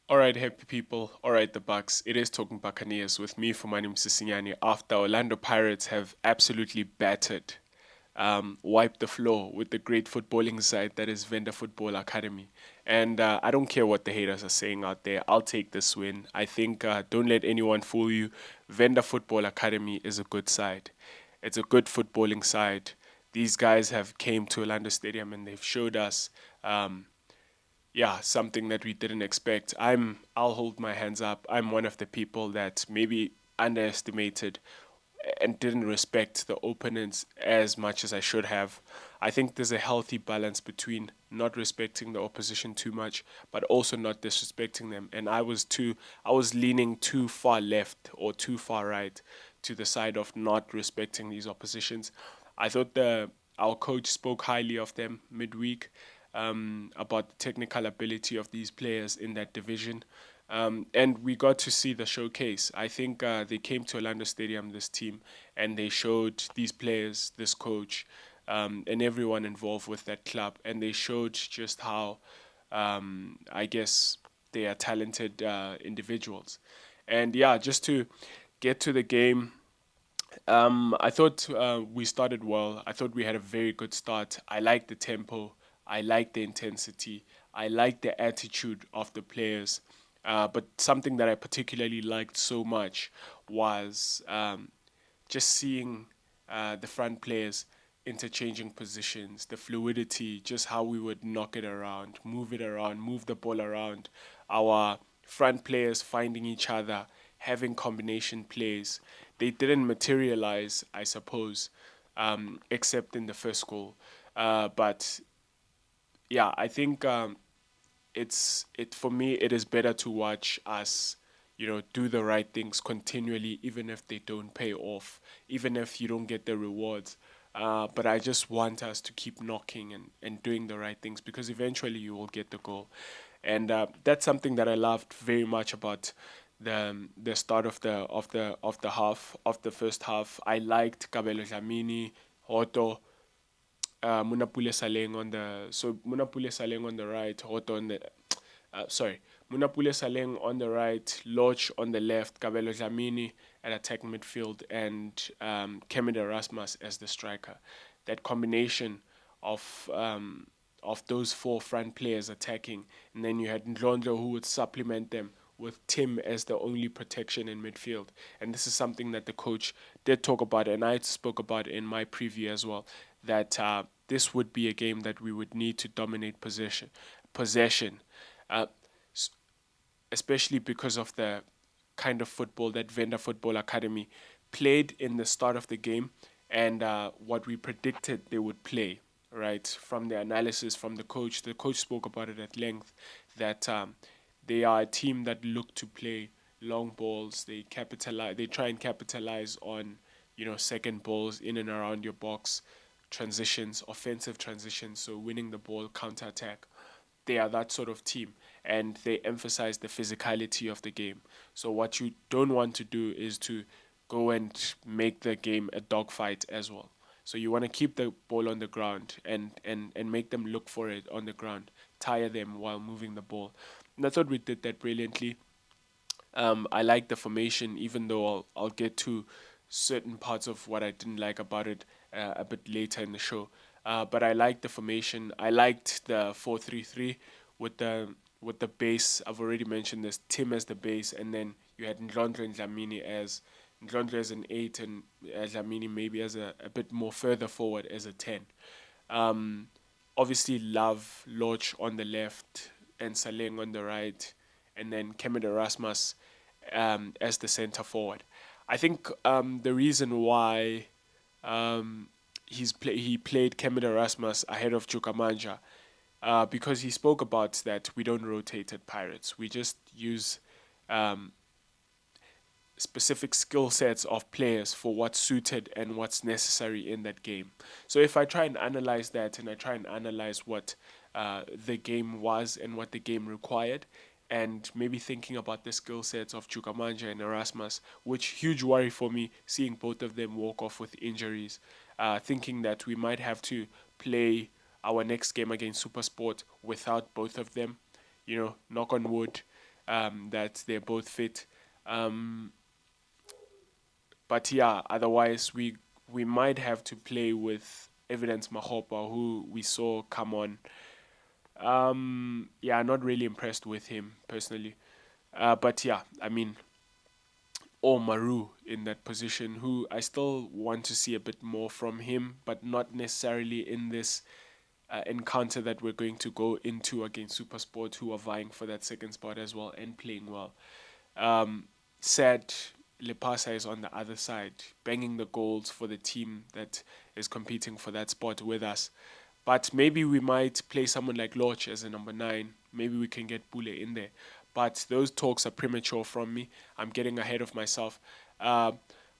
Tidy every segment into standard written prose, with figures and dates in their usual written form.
All right, happy people. All right, the Bucks. It is talking Buccaneers with me, Fumane Msisinyane. After Orlando Pirates have absolutely battered, wiped the floor with the great footballing side that is Venda Football Academy. And I don't care what the haters are saying out there. I'll take this win. I think don't let anyone fool you. Venda Football Academy is a good side. It's a good footballing side. These guys have came to Orlando Stadium and they've showed us. Yeah, something that we didn't expect. I'll hold my hands up. I'm one of the people that maybe underestimated and didn't respect the opponents as much as I should have. I think there's a healthy balance between not respecting the opposition too much, but also not disrespecting them. And I was leaning too far left or too far right to the side of not respecting these oppositions. I thought the our coach spoke highly of them midweek about the technical ability of these players in that division. And we got to see the showcase. I think they came to Orlando Stadium, this team, and they showed these players, this coach, and everyone involved with that club, and they showed just how, I guess, they are talented individuals. And yeah, just to get to the game, I thought we started well. I thought we had a very good start. I liked the tempo. I liked the intensity. I liked the attitude of the players. But something that I particularly liked so much was just seeing the front players interchanging positions, the fluidity, just how we would knock it around, move the ball around. Our front players finding each other, having combination plays. They didn't materialize, I suppose, except in the first goal. But yeah, I think it for me. It is better to watch us, do the right things continually, even if they don't pay off, even if you don't get the rewards. But I just want us to keep knocking and doing the right things because eventually you will get the goal, and that's something that I loved very much about the start of the half of the first half. I liked Kabelo Dlamini, Hotto, Munapule Saleng on the Munapule Saleng on the right, Hotto on the sorry, Munapule Saleng on the right, Loch on the left, Kabelo Dlamini at attack midfield, and Kemid Erasmus as the striker. That combination of those four front players attacking, and then you had Ndlondlo who would supplement them with Tim as the only protection in midfield. And this is something that the coach did talk about, and I spoke about in my preview as well, that this would be a game that we would need to dominate possession, uh, especially because of the kind of football that Venda Football Academy played in the start of the game and what we predicted they would play, right? From the analysis from the coach spoke about it at length that they are a team that look to play long balls. They try and capitalize on, second balls in and around your box, transitions, offensive transitions, so winning the ball, counter attack. They are that sort of team and they emphasize the physicality of the game. So what you don't want to do is to go and make the game a dogfight as well. So you want to keep the ball on the ground and make them look for it on the ground, tire them while moving the ball. And I thought we did that brilliantly. I like the formation, even though I'll get to certain parts of what I didn't like about it a bit later in the show. But I liked the formation. I liked the 4-3-3 with the base. I've already mentioned this. Tim as the base, and then you had Ndlondlo and Dlamini as Ndlondlo as an 8, and Dlamini maybe as a bit more further forward as a 10. Um, Obviously, Love Loch on the left and Saleng on the right, and then Kemid Erasmus as the center forward. I think the reason why um, he played Kemid Erasmus ahead of Chukamanja because he spoke about that we don't rotate at Pirates. We just use um, specific skill sets of players for what's suited and what's necessary in that game. So if I try and analyze that and I try and analyze what the game was and what the game required, and maybe thinking about the skill sets of Chukamanja and Erasmus, which huge worry for me seeing both of them walk off with injuries, thinking that we might have to play our next game against Supersport without both of them, knock on wood. that they're both fit. Um, but yeah, otherwise we might have to play with Evidence Mahopa, who we saw come on. Yeah, not really impressed with him personally. But yeah, I mean, or Maru in that position, who I still want to see a bit more from him, but not necessarily in this encounter that we're going to go into against Supersport, who are vying for that second spot as well and playing well. Um, Sad Lepasa is on the other side, banging the goals for the team that is competing for that spot with us. But maybe we might play someone like Lorch as a number 9. Maybe we can get Bule in there. But those talks are premature from me. I'm getting ahead of myself. Uh,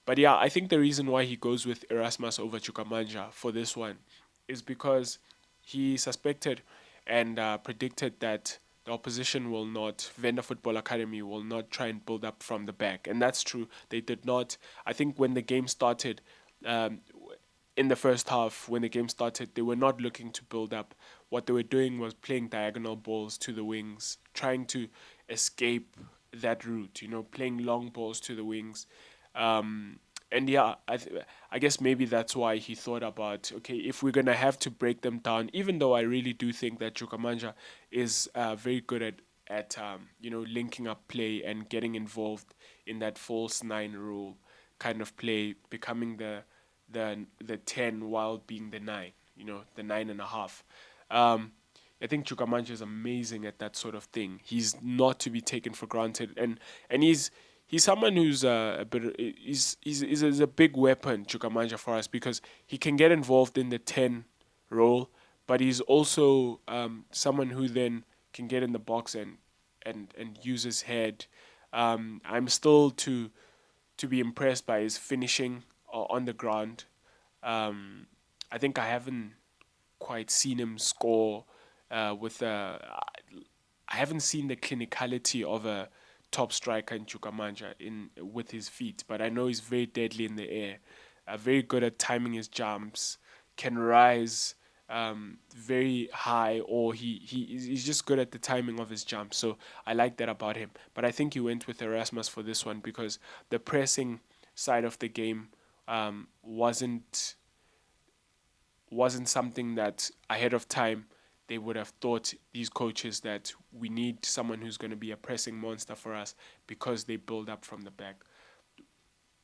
but yeah, I think the reason why he goes with Erasmus over Chukamanja for this one is because he suspected and predicted that the opposition will not, Venda Football Academy will not try and build up from the back. And that's true. They did not. I think when the game started, um, in the first half, when the game started, they were not looking to build up. What they were doing was playing diagonal balls to the wings, trying to escape that route, playing long balls to the wings. Um, and yeah, I guess maybe that's why he thought about, okay, if we're going to have to break them down, even though I really do think that Chukamanja is very good at linking up play and getting involved in that false 9 rule kind of play, becoming the 10 while being the 9, the 9.5. Um, I think Chukamanja is amazing at that sort of thing. He's not to be taken for granted, and he's someone who's a bit. He's a big weapon, Chukamanja, for us because he can get involved in the 10 role, but he's also someone who then can get in the box and use his head. I'm still to be impressed by his finishing on the ground. Um, I think I haven't quite seen him score with a. I haven't seen the clinicality of a top striker in Chukamanja in with his feet, but I know he's very deadly in the air, very good at timing his jumps, can rise very high, or he's just good at the timing of his jump. So I like that about him. But I think he went with Erasmus for this one because the pressing side of the game wasn't something that ahead of time they would have thought, these coaches, that we need someone who's going to be a pressing monster for us because they build up from the back.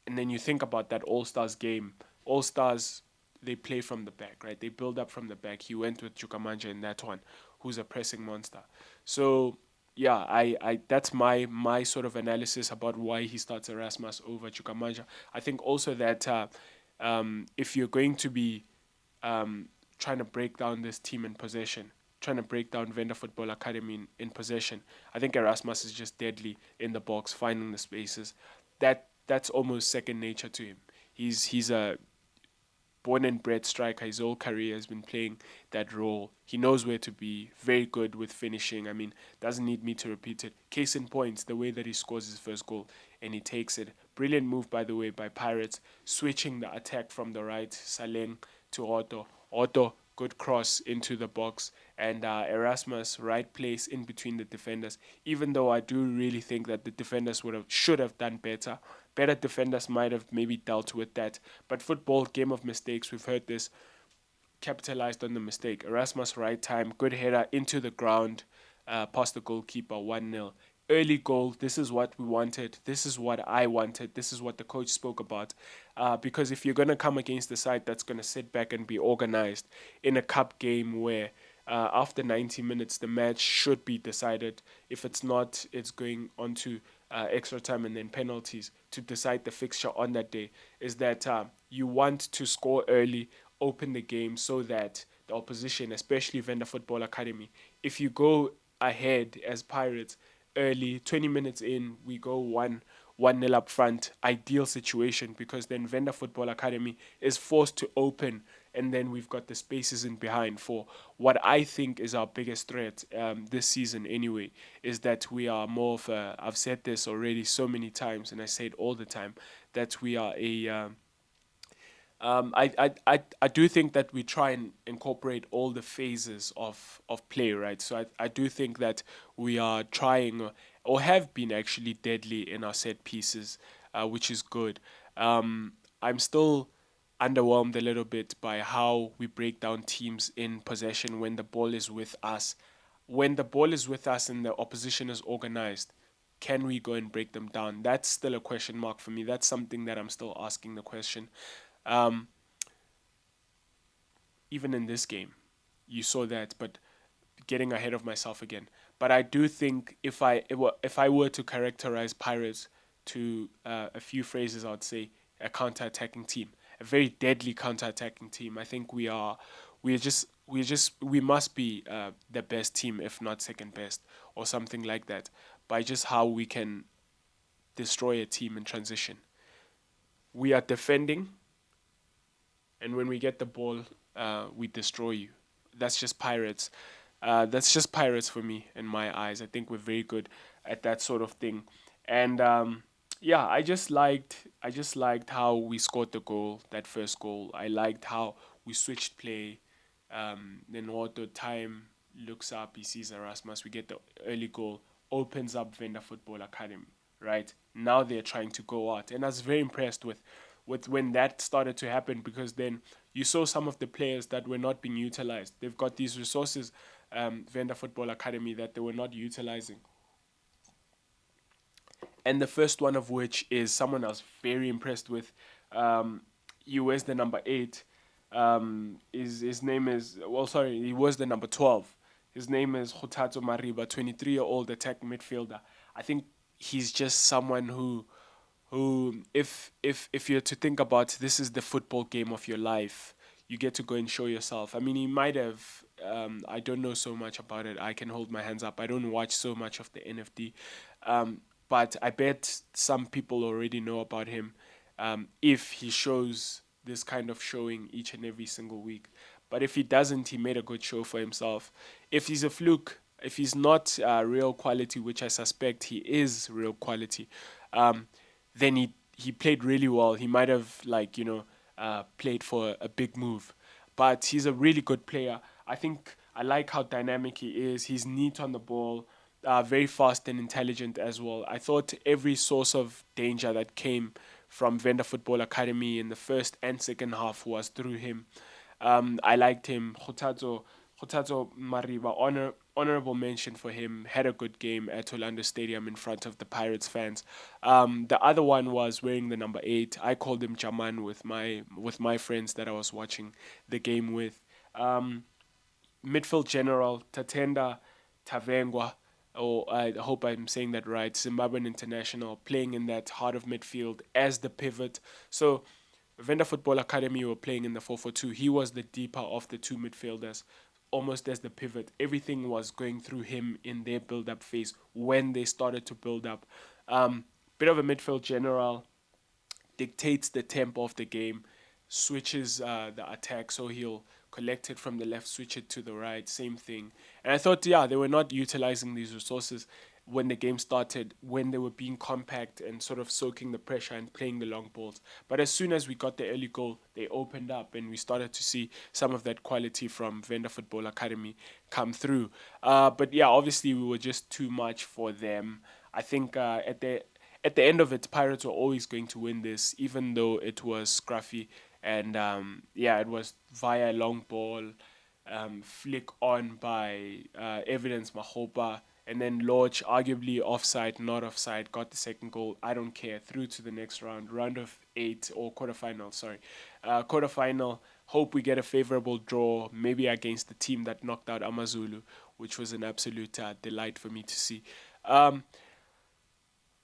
And then you think about that All Stars game. All Stars, they play from the back, right? They build up from the back. He went with Chukamanja in that one, who's a pressing monster. So yeah, I that's my sort of analysis about why he starts Erasmus over Chukamanja. I think also that if you're going to be um, trying to break down this team in possession, trying to break down Venda Football Academy in possession. I think Erasmus is just deadly in the box, finding the spaces. That's almost second nature to him. He's a born and bred striker. His whole career has been playing that role. He knows where to be. Very good with finishing. I mean, doesn't need me to repeat it. Case in point, the way that he scores his first goal and he takes it. Brilliant move, by the way, by Pirates, switching the attack from the right, Saleng to Otto. Otto, good cross into the box, and Erasmus, right place in between the defenders. Even though I do really think that the defenders should have done better. Better defenders might have maybe dealt with that. But football, game of mistakes. We've heard this. Capitalized on the mistake. Erasmus, right time, good header into the ground, past the goalkeeper, 1-0. Early goal. This is what we wanted. This is what I wanted. This is what the coach spoke about. Because if you're going to come against the side that's going to sit back and be organized in a cup game where after 90 minutes the match should be decided. If it's not, it's going on to extra time and then penalties to decide the fixture on that day. Is that you want to score early, open the game so that the opposition, especially Venda Football Academy, if you go ahead as Pirates early, 20 minutes in, we go 1-0 up front. Ideal situation because then Venda Football Academy is forced to open, and then we've got the spaces in behind for what I think is our biggest threat this season anyway, is that we are more of a, I've said this already so many times and I say it all the time, that we are I do think that we try and incorporate all the phases of play, right? So I do think that we are trying or have been actually deadly in our set pieces, which is good. I'm still underwhelmed a little bit by how we break down teams in possession when the ball is with us. When the ball is with us and the opposition is organized, can we go and break them down? That's still a question mark for me. That's something that I'm still asking the question. Um, Even in this game, you saw that, but getting ahead of myself again. But I do think if I were to characterize Pirates to a few phrases, I'd say a counter-attacking team, a very deadly counter-attacking team. I think we must be the best team, if not second best, or something like that, by just how we can destroy a team in transition. We are defending, and when we get the ball, we destroy you. That's just Pirates. That's just Pirates for me in my eyes. I think we're very good at that sort of thing, and yeah, I just liked how we scored the goal, that first goal. I liked how we switched play. Then Hotto time looks up, he sees Erasmus. We get the early goal, opens up Venda Football Academy. Right now they're trying to go out, and I was very impressed with when that started to happen, because then you saw some of the players that were not being utilized. They've got these resources, Venda Football Academy, that they were not utilizing. And the first one of which is someone I was very impressed with. He wears the number 8. His name is, well, sorry, he was the number 12. His name is Hotto Mariba, 23-year-old attack midfielder. I think he's just someone who, if you're to think about, this is the football game of your life, you get to go and show yourself. I mean, he might have, I don't know so much about it. I can hold my hands up. I don't watch so much of the NFD, but I bet some people already know about him, if he shows this kind of showing each and every single week. But if he doesn't, he made a good show for himself. If he's a fluke, if he's not real quality, which I suspect he is real quality, um, then he played really well. He might have, like, played for a big move, but he's a really good player. I think I like how dynamic he is. He's neat on the ball, very fast and intelligent as well. I thought every source of danger that came from Venda Football Academy in the first and second half was through him. I liked him. Hotato Mariba, honorable mention for him. Had a good game at Orlando Stadium in front of the Pirates fans. The other one was wearing the number 8. I called him Jaman with my friends that I was watching the game with. Midfield general Tatenda Tavengwa, or I hope I'm saying that right, Zimbabwean international, playing in that heart of midfield as the pivot. So Venda Football Academy were playing in the 4-4-2. He was the deeper of the two midfielders, almost as the pivot. Everything was going through him in their build-up phase when they started to build up. Bit of a midfield general, dictates the tempo of the game, switches the attack, so he'll collect it from the left, switch it to the right, same thing. And I thought, yeah, they were not utilizing these resources when the game started, when they were being compact and sort of soaking the pressure and playing the long balls. But as soon as we got the early goal, they opened up and we started to see some of that quality from Venda Football Academy come through. But yeah, obviously we were just too much for them. I think at the end of it, Pirates were always going to win this, even though it was scruffy. And yeah, it was via long ball, flick on by Evidence Mahopa, and then Lodge, arguably offside, not offside, got the second goal. I don't care. Through to the next round, round of 8, or quarterfinal, sorry. Quarterfinal, hope we get a favorable draw, maybe against the team that knocked out Amazulu, which was an absolute delight for me to see.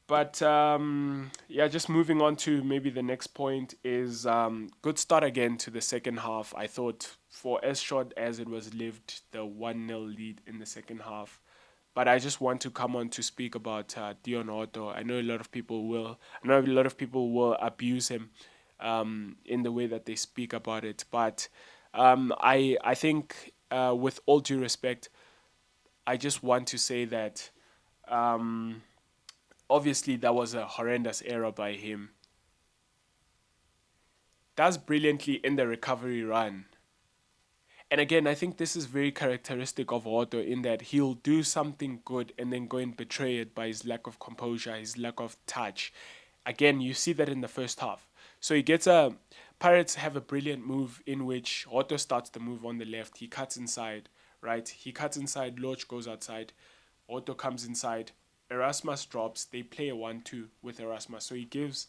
But yeah, just moving on to maybe the next point is good start again to the second half. I thought for as short as it was lived, the 1-0 lead in the second half. But I just want to come on to speak about Dion Otto. I know a lot of people will. I know a lot of people will abuse him in the way that they speak about it. But I think, with all due respect, I just want to say that. Obviously, that was a horrendous error by him. Does brilliantly in the recovery run. And again, I think this is very characteristic of Otto in that he'll do something good and then go and betray it by his lack of composure, his lack of touch. Again, you see that in the first half. So he gets a Pirates have a brilliant move in which Otto starts the move on the left. He cuts inside, right? He cuts inside, Loch goes outside, Otto comes inside, Erasmus drops, they play a 1-2 with Erasmus. So he gives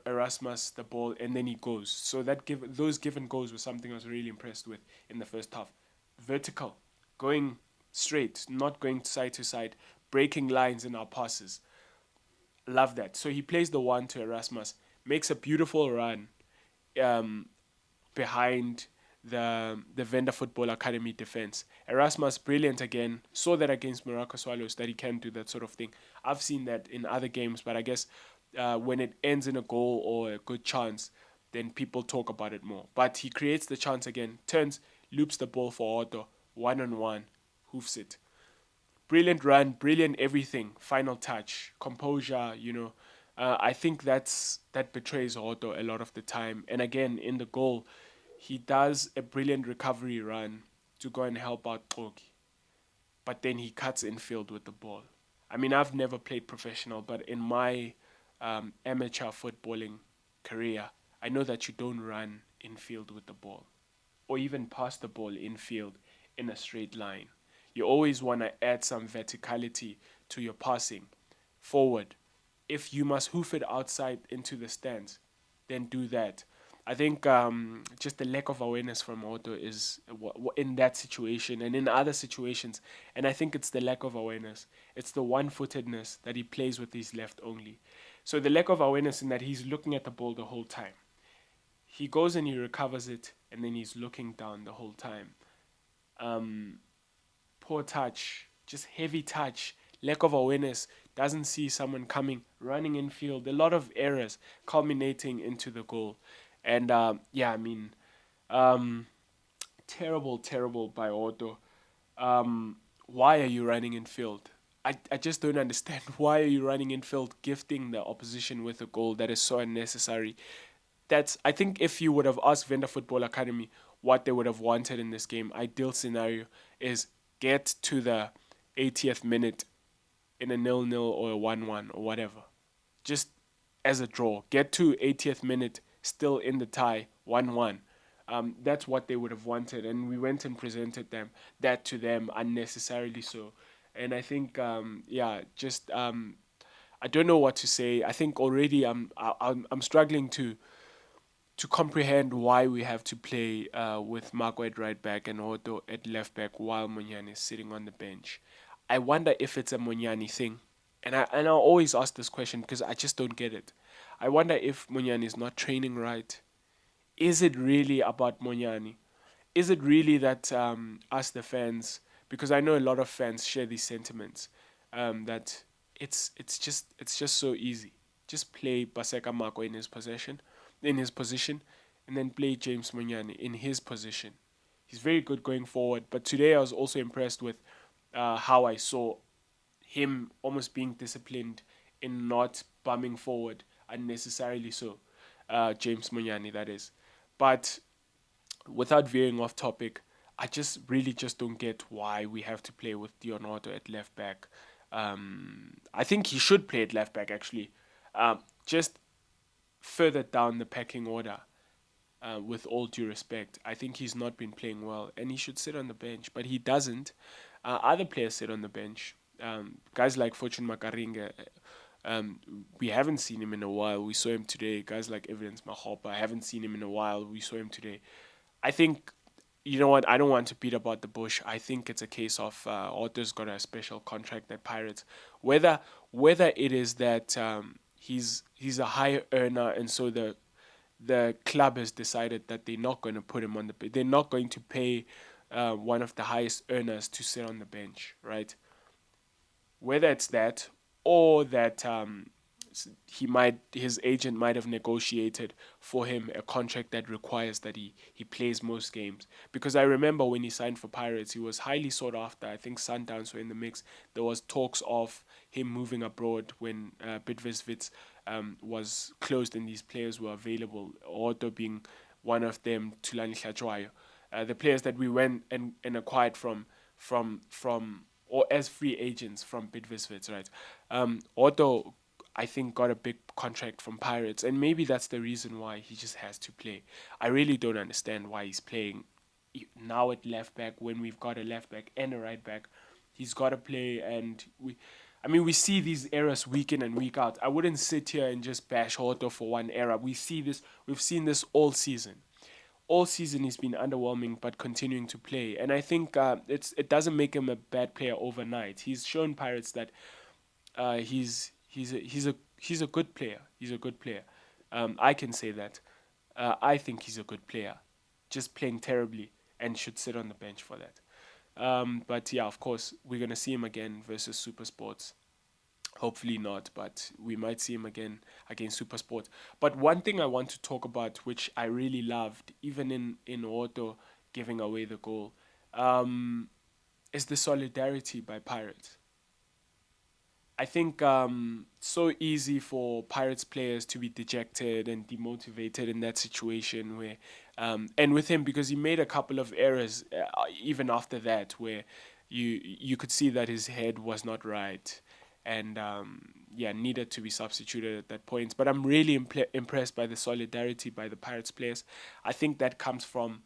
Erasmus the ball and then he goes. So those given goals was something I was really impressed with in the first half. Vertical, going straight, not going side to side, breaking lines in our passes. Love that. So he plays the one to Erasmus, makes a beautiful run um, behind the Venda Football Academy defense. Erasmus, brilliant again. Saw that against Morocco Swallows that he can do that sort of thing. I've seen that in other games, but I guess when it ends in a goal or a good chance, then people talk about it more. But he creates the chance again, turns, loops the ball for Otto, 1-on-1, hoofs it. Brilliant run, brilliant everything. Final touch, composure. I think that betrays Otto a lot of the time. And again, in the goal, he does a brilliant recovery run to go and help out Kogi, but then he cuts infield with the ball. I mean, I've never played professional, but in my amateur footballing career, I know that you don't run infield with the ball or even pass the ball infield in a straight line. You always want to add some verticality to your passing forward. If you must hoof it outside into the stands, then do that. I think just the lack of awareness from Otto is in that situation and in other situations. And I think it's the lack of awareness. It's the one footedness that he plays with his left only. So the lack of awareness in that he's looking at the ball the whole time. He goes and he recovers it, and then he's looking down the whole time. Um, Poor touch, just heavy touch, lack of awareness, doesn't see someone coming, running in field, a lot of errors culminating into the goal. And yeah, I mean, um, terrible, terrible by Otto. Why are you running in field? I just don't understand. Why are you running in field, gifting the opposition with a goal that is so unnecessary? I think if you would have asked Venda Football Academy what they would have wanted in this game, ideal scenario is get to the 80th minute in a 0-0 or a 1-1 or whatever. Just as a draw. Get to 80th minute still in the tie, 1-1. That's what they would have wanted, and we went and presented that to them unnecessarily so. And I think, yeah, just I don't know what to say. I think already I'm struggling to comprehend why we have to play with Marco at right back and Otto at left back while Munyani is sitting on the bench. I wonder if it's a Munyani thing. And I always ask this question because I just don't get it. I wonder if Munyani is not training right. Is it really about Munyani? Is it really that us the fans, because I know a lot of fans share these sentiments, that it's just so easy. Just play Baseka Marco in his position, and then play James Munyani in his position. He's very good going forward, but today I was also impressed with how I saw him almost being disciplined in not bumming forward unnecessarily. So, James Munyani, that is. But without veering off topic, I just really just don't get why we have to play with Dion Otto at left back. I think he should play at left back actually, just further down the pecking order. With all due respect, I think he's not been playing well, and he should sit on the bench, but he doesn't. Other players sit on the bench. Guys like Fortune Makaringa, we haven't seen him in a while. We saw him today. Guys like Evidence Mahopa, I haven't seen him in a while. We saw him today. I think, you know what, I don't want to beat about the bush. I think it's a case of Otto's got a special contract at Pirates. Whether it is that he's a high earner, and so the club has decided that they're not going to put him on they're not going to pay one of the highest earners to sit on the bench, right? Whether it's that or that his agent might have negotiated for him a contract that requires that he plays most games. Because I remember when he signed for Pirates, he was highly sought after. I think Sundowns were in the mix. There was talks of him moving abroad when Bidvest was closed and these players were available, Otto being one of them, Tulani Hlajwayo. the players that we went and acquired from or as free agents from Bidviswits, right? Otto, I think, got a big contract from Pirates, and maybe that's the reason why he just has to play. I really don't understand why he's playing now at left back when we've got a left back and a right back. He's got to play, and I mean, we see these errors week in and week out. I wouldn't sit here and just bash Hotto for one error. We see this. We've seen this all season. All season he's been underwhelming, but continuing to play. And I think it doesn't make him a bad player overnight. He's shown Pirates that he's a good player. He's a good player. I can say that. I think he's a good player, just playing terribly and should sit on the bench for that. But yeah, of course, we're gonna see him again versus Super Sports. Hopefully not, but we might see him again against Super Sports. But one thing I want to talk about, which I really loved, even in Otto giving away the goal, um, is the solidarity by Pirates. I think so easy for Pirates players to be dejected and demotivated in that situation where, and with him because he made a couple of errors even after that where you could see that his head was not right and yeah needed to be substituted at that point. But I'm really impressed by the solidarity by the Pirates players. I think that comes from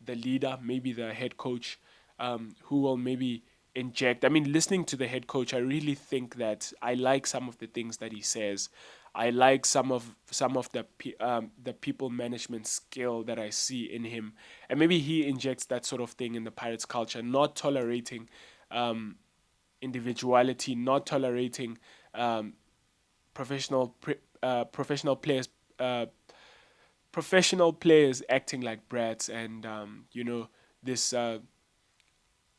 the leader, maybe the head coach, who will maybe inject. I mean, listening to the head coach, I really think that I like some of the things that he says. I like some of the people management skill that I see in him, and maybe he injects that sort of thing in the Pirates culture, not tolerating um, individuality, not tolerating um, professional players. Professional players acting like brats and this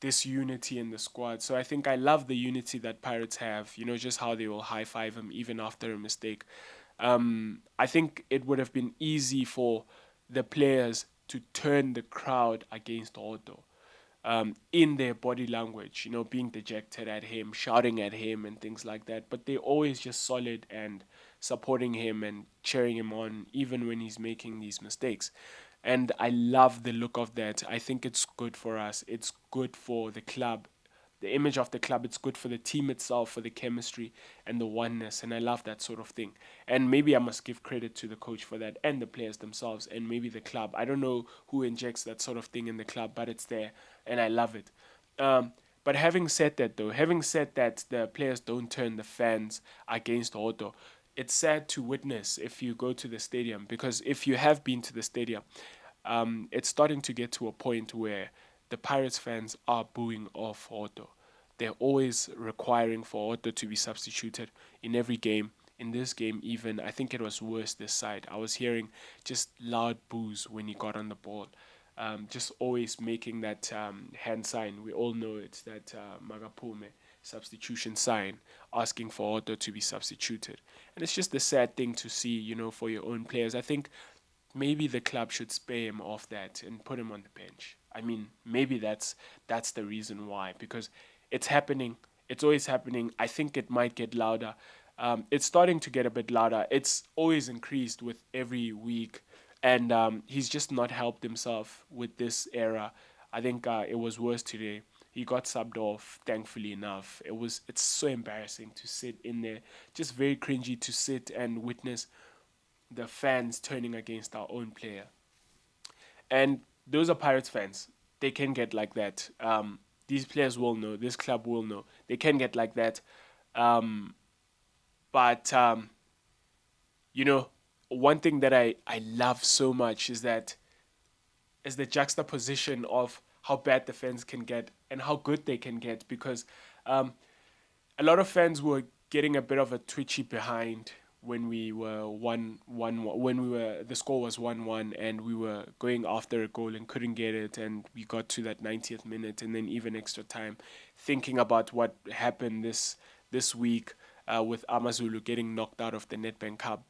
this unity in the squad. So I think I love the unity that Pirates have, just how they will high five him even after a mistake. I think it would have been easy for the players to turn the crowd against Otto in their body language, being dejected at him, shouting at him, and things like that. But they're always just solid and supporting him and cheering him on, even when he's making these mistakes. And I love the look of that. I think it's good for us, it's good for the club. The image of the club, it's good for the team itself, for the chemistry and the oneness. And I love that sort of thing. And maybe I must give credit to the coach for that and the players themselves and maybe the club. I don't know who injects that sort of thing in the club, but it's there and I love it. But having said that, though, having said that the players don't turn the fans against Otto, it's sad to witness if you go to the stadium because if you have been to the stadium, it's starting to get to a point where the Pirates fans are booing off Otto. They're always requiring for Otto to be substituted in every game. In this game, even, I think it was worse this side. I was hearing just loud boos when he got on the ball. Just always making that hand sign. We all know it's that Magapume substitution sign, asking for Otto to be substituted. And it's just a sad thing to see, for your own players. I think maybe the club should spare him off that and put him on the bench. I mean, maybe that's the reason why because it's happening. It's always happening. I think it might get louder. It's starting to get a bit louder. It's always increased with every week, and he's just not helped himself with this era. I think it was worse today. He got subbed off. Thankfully enough, it's so embarrassing to sit in there. Just very cringy to sit and witness the fans turning against our own player. And those are Pirates fans. They can get like that. These players will know. This club will know. They can get like that. Um, but, you know, one thing that I love so much is the juxtaposition of how bad the fans can get and how good they can get because um, a lot of fans were getting a bit of a twitchy behind when we were when the score was 1-1 and we were going after a goal and couldn't get it and we got to that 90th minute and then even extra time thinking about what happened this week with Amazulu getting knocked out of the Nedbank Cup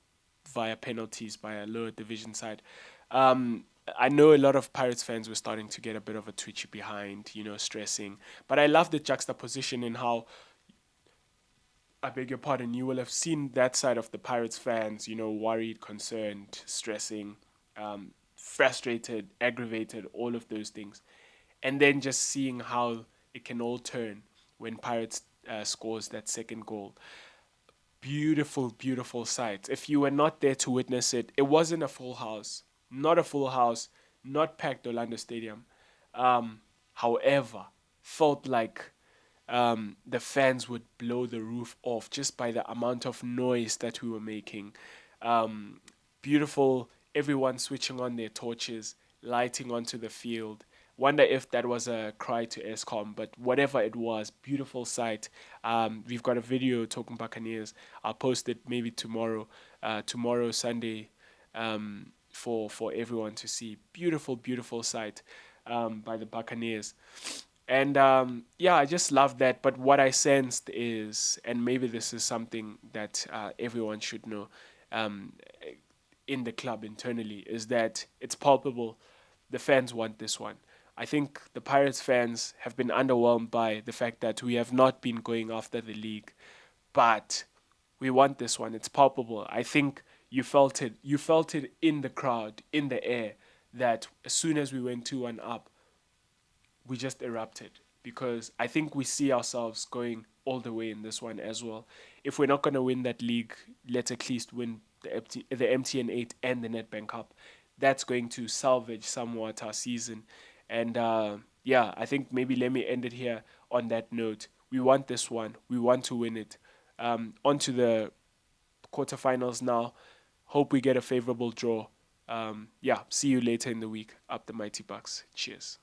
via penalties by a lower division side. Um, I know a lot of Pirates fans were starting to get a bit of a twitchy behind, stressing. But I love the juxtaposition in how I beg your pardon, you will have seen that side of the Pirates fans, worried, concerned, stressing, frustrated, aggravated, all of those things. And then just seeing how it can all turn when Pirates scores that second goal. Beautiful, beautiful sight. If you were not there to witness it, it wasn't a full house. Not a full house, not packed Orlando Stadium. However, felt like the fans would blow the roof off just by the amount of noise that we were making. Um, Beautiful, everyone switching on their torches, lighting onto the field. Wonder if that was a cry to ESCOM, but whatever it was, beautiful sight. We've got a video talking Buccaneers. I'll post it maybe tomorrow, tomorrow Sunday, for everyone to see. Beautiful, beautiful sight by the Buccaneers. And yeah, I just love that. But what I sensed is, and maybe this is something that everyone should know um, in the club internally, is that it's palpable. The fans want this one. I think the Pirates fans have been underwhelmed by the fact that we have not been going after the league, but we want this one. It's palpable. I think you felt it. You felt it in the crowd, in the air, that as soon as we went 2-1 up, we just erupted because I think we see ourselves going all the way in this one as well. If we're not going to win that league, let's at least win the MTN 8 and the Nedbank Cup. That's going to salvage somewhat our season. And yeah, I think maybe let me end it here on that note. We want this one. We want to win it. On to the quarterfinals now. Hope we get a favorable draw. Yeah, see you later in the week. Up the Mighty Bucks. Cheers.